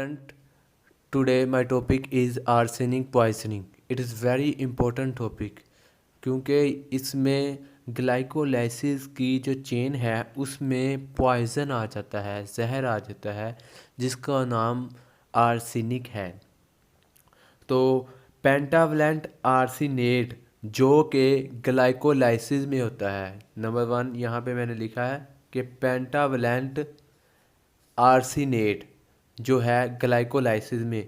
student, today my topic is arsenic poisoning. It is very important topic क्योंकि इसमें glycolysis की जो chain है उसमें पॉइज़न आ जाता है, जहर आ जाता है जिसका नाम आर्सेनिक है। तो पेंटावलेंट आर्सेनेट जो कि ग्लाइकोलाइसिस में होता है, नंबर 1 यहाँ पे मैंने लिखा है कि पेंटावलेंट आर्सेनेट जो है ग्लाइकोलाइसिस में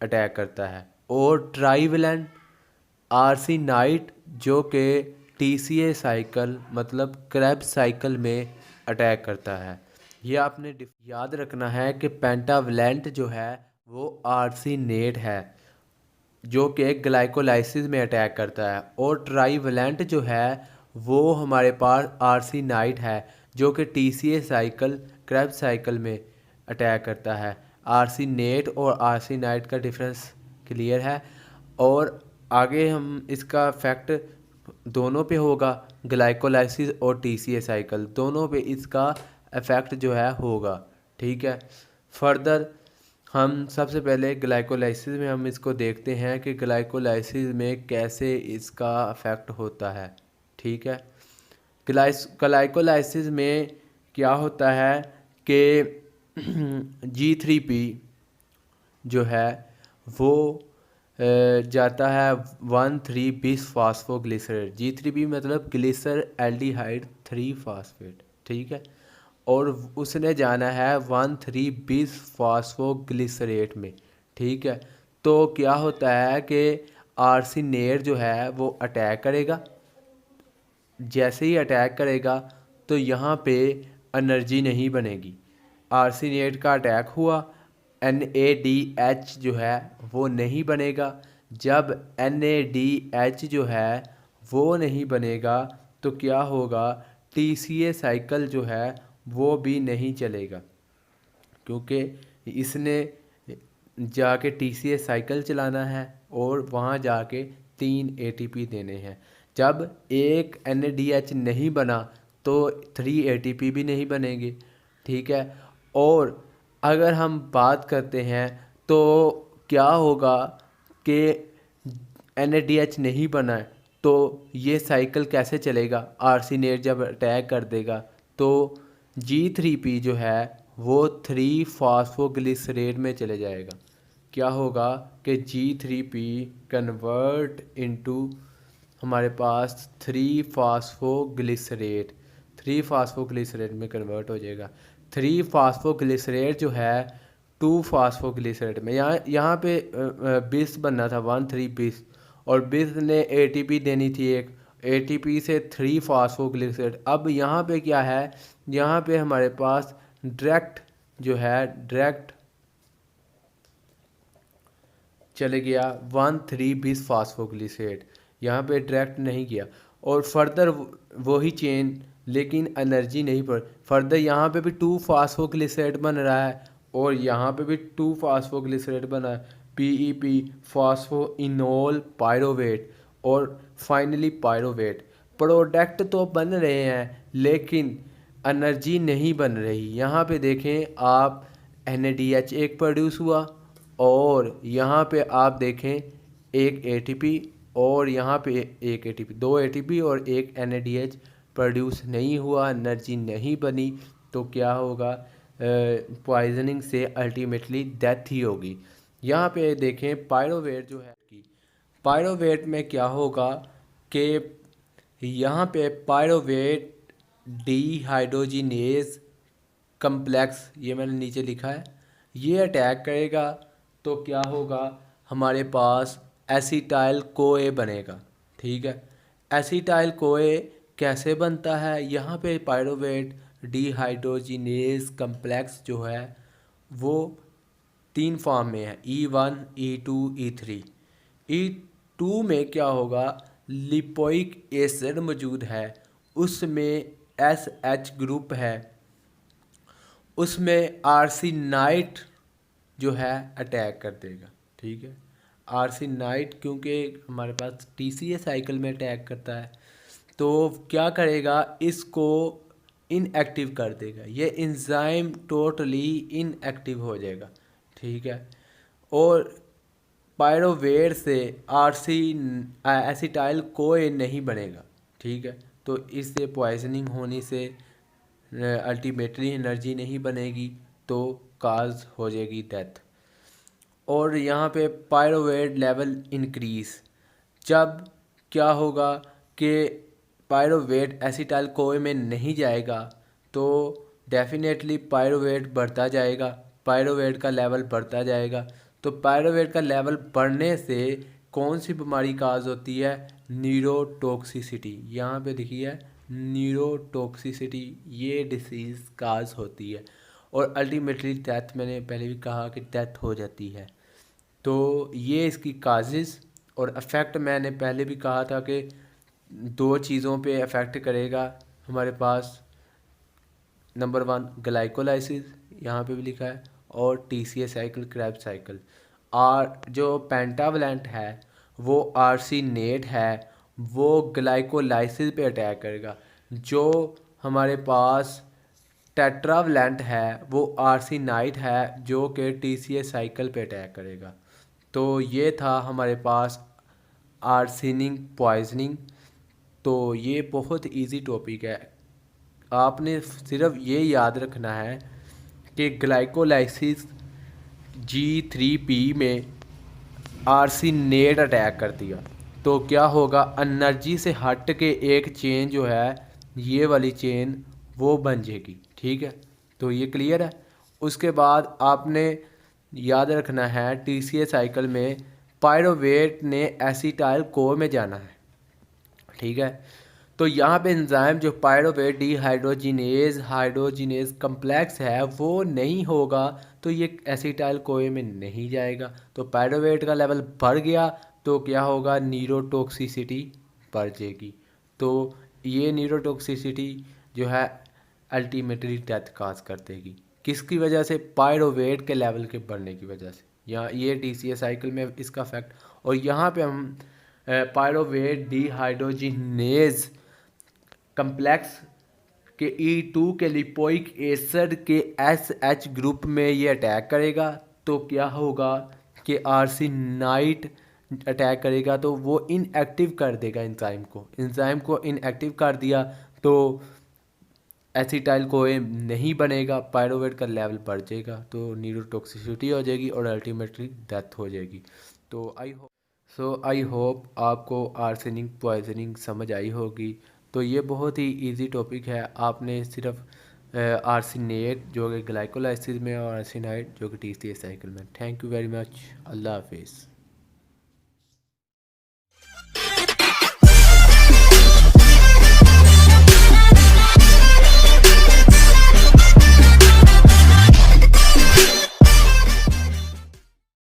अटैक करता है, और ट्राइवेलेंट आर्सेनाइट जो कि टीसीए साइकिल मतलब क्रेब्स साइकिल में अटैक करता है। ये आपने याद रखना है कि पेंटावलेंट जो है वो आर्सेनेट है जो कि ग्लाइकोलाइसिस में अटैक करता है, और ट्राइवेलेंट जो है वो हमारे पास आर्सेनाइट है जो कि टीसीए साइकिल क्रेब्स साइकिल में अटैक करता है। आर्सेनेट और आर्सेनाइट का डिफरेंस क्लियर है, और आगे हम इसका इफेक्ट दोनों पे होगा, ग्लाइकोलाइसिस और टीसीए साइकिल दोनों पे इसका इफेक्ट जो है होगा। ठीक है, फर्दर हम सबसे पहले ग्लाइकोलाइसिस में हम इसको देखते हैं कि ग्लाइकोलाइसिस में कैसे इसका इफेक्ट होता है। ठीक है, ग्लाइकोलाइसिस में क्या होता है कि G3P जो है वो जाता है 1,3 बिस फास्फोग्लिसरेट। G3P मतलब ग्लिसर एल्डिहाइड 3 फास्फेट। ठीक है, और उसने जाना है 1,3 बिस फास्फोग्लिसरेट में। ठीक है, तो क्या होता है कि आर्सेनेट जो है वो अटैक करेगा। जैसे ही अटैक करेगा तो यहाँ पे एनर्जी नहीं बनेगी। आर्सेनेट का अटैक हुआ, NADH जो है वो नहीं बनेगा। जब NADH जो है वो नहीं बनेगा तो क्या होगा, TCA साइकिल जो है वो भी नहीं चलेगा, क्योंकि इसने जाके TCA साइकिल चलाना है और वहाँ जाके 3 ATP देने हैं। जब एक NADH नहीं बना तो 3 ATP भी नहीं बनेंगे। ठीक है, और अगर हम बात करते हैं तो क्या होगा कि NADH नहीं बना है तो ये साइकिल कैसे चलेगा। आर्सेनेट जब अटैक कर देगा तो G3P जो है वो 3 फास्फोग्लिसरेट में चले जाएगा। क्या होगा कि G3P कन्वर्ट इनटू हमारे पास 3 फास्फोग्लिसरेट में कन्वर्ट हो जाएगा। 3 फास्फोग्लिसरेट जो है 2 फास्फोग्लिसरेट में, यहाँ पे बिस बनना था 1,3 बिस, और बिस ने ATP देनी थी एक, ATP से 3 फास्फोग्लिसरेट। अब यहाँ पे क्या है, यहाँ पे हमारे पास डायरेक्ट जो है डायरेक्ट चले गया 1,3 बिस फास्फोग्लिसरेट, यहाँ पे डायरेक्ट नहीं गया, और फर्दर वही चेन लेकिन एनर्जी नहीं पड़। फर्दर यहाँ पे भी 2 फास्फोग्लिसरेट बन रहा है और यहाँ पे भी 2 फास्फोग्लिसरेट बना है, PEP फास्फोइनोल पायरोवेट, और फाइनली पायरोवेट। प्रोडक्ट तो बन रहे हैं लेकिन एनर्जी नहीं बन रही। यहाँ पे देखें आप, NADH एक प्रोड्यूस हुआ, और यहाँ पे आप देखें एक ATP, और यहाँ पे एक ATP, 2 ATP और एक NADH प्रोड्यूस नहीं हुआ, एनर्जी नहीं बनी, तो क्या होगा, पॉइजनिंग से अल्टीमेटली डेथ ही होगी। यहाँ पे देखें पायरोवेट जो है कि पायरोवेट में क्या होगा कि यहाँ पे पायरोवेट डिहाइड्रोजिनेज कम्प्लेक्स, ये मैंने नीचे लिखा है, ये अटैक करेगा तो क्या होगा, हमारे पास एसिटाइल कोए बनेगा। ठीक है, एसिटाइल कोए कैसे बनता है, यहाँ पे पायरोवेट डिहाइड्रोजिनेज कम्प्लेक्स जो है वो 3 फॉर्म में है, E1 E2 E3। E2 में क्या होगा, लिपोइक एसिड मौजूद है, उसमें SH ग्रुप है, उसमें आर्सेनाइट जो है अटैक कर देगा। ठीक है, आर्सेनाइट क्योंकि हमारे पास TCA साइकिल में अटैक करता है तो क्या करेगा, इसको इनएक्टिव कर देगा, ये एंजाइम टोटली इनएक्टिव हो जाएगा। ठीक है। और पायरोवेट से आरसी एसिटाइल कोई नहीं बनेगा, ठीक है। तो इससे पॉइजनिंग होने से अल्टीमेटली एनर्जी नहीं बनेगी, तो काज हो जाएगी डेथ। और यहाँ पे पायरोवेट लेवल इंक्रीज, जब क्या होगा कि पायरोवेट एसिटाइल कोए में नहीं जाएगा तो डेफिनेटली पायरोवेट बढ़ता जाएगा, पायरोवेट का लेवल बढ़ता जाएगा। तो पायरोवेट का लेवल बढ़ने से कौन सी बीमारी काज होती है? न्यूरोटॉक्सिसिटी। यहाँ पे देखिए न्यूरोटॉक्सिसिटी, ये डिसीज़ काज होती है और अल्टीमेटली डेथ, मैंने पहले भी कहा कि डेथ हो जाती है। तो ये इसकी काजेज़ और अफेक्ट, मैंने पहले भी कहा था कि दो चीज़ों पे अफेक्ट करेगा हमारे पास। नंबर 1 ग्लाइकोलाइसिस, यहाँ पे भी लिखा है, और टीसीए साइकिल, क्रेब्स साइकिल। जो पेंटावलेंट है वो आर्सिनेट है, वो ग्लाइकोलाइसिस पे अटैक करेगा। जो हमारे पास टेट्रावलेंट है वो आर्सिनाइट है, जो कि टीसीए साइकिल पे अटैक करेगा। तो ये था हमारे पास आर्सेनिक पॉइजनिंग। तो ये बहुत इजी टॉपिक है, आपने सिर्फ ये याद रखना है कि ग्लाइकोलाइसिस G3P में आर्सिनेट अटैक कर दिया तो क्या होगा, एनर्जी से हट के एक चेन जो है, ये वाली चेन वो बन जाएगी, ठीक है। तो ये क्लियर है। उसके बाद आपने याद रखना है टीसीए साइकिल में पायरोवेट ने एसिटाइल को में जाना है, ठीक है। तो यहाँ पे एंजाइम जो पायरोवेट डिहाइड्रोजिनेज हाइड्रोजिनेज कम्प्लेक्स है वो नहीं होगा, तो ये एसिटाइल कोए में नहीं जाएगा। तो पायरोवेट का लेवल बढ़ गया तो क्या होगा, न्यूरोटॉक्सिसिटी बढ़ जाएगी। तो ये न्यूरोटॉक्सिसिटी जो है अल्टीमेटली डेथ काज कर देगी। किसकी वजह से? पायरोवेट के लेवल के बढ़ने की वजह से। यहाँ ये टीसीए साइकिल में इसका फैक्ट। और यहाँ पे हम पायरोवेट डिहाइड्रोजिनेज कम्प्लेक्स के E2 के लिपोइक एसिड के SH ग्रुप में ये अटैक करेगा। तो क्या होगा कि आर्सिनाइट अटैक करेगा तो वो इनएक्टिव कर देगा एंजाइम को इनएक्टिव कर दिया तो एसिटाइल कोए नहीं बनेगा, पायरोवेट का लेवल बढ़ जाएगा, तो न्यूरोटॉक्सिसिटी हो जाएगी और अल्टीमेटली डेथ हो जाएगी। तो आई होप आपको आर्सेनिक पॉइजनिंग समझ आई होगी। तो ये बहुत ही इजी टॉपिक है, आपने सिर्फ आर्सिनेट जो कि ग्लाइकोलाइसिस में और आर्सिनाइट जो कि टीसीए साइकिल में। थैंक यू वेरी मच, अल्लाह हाफिज़।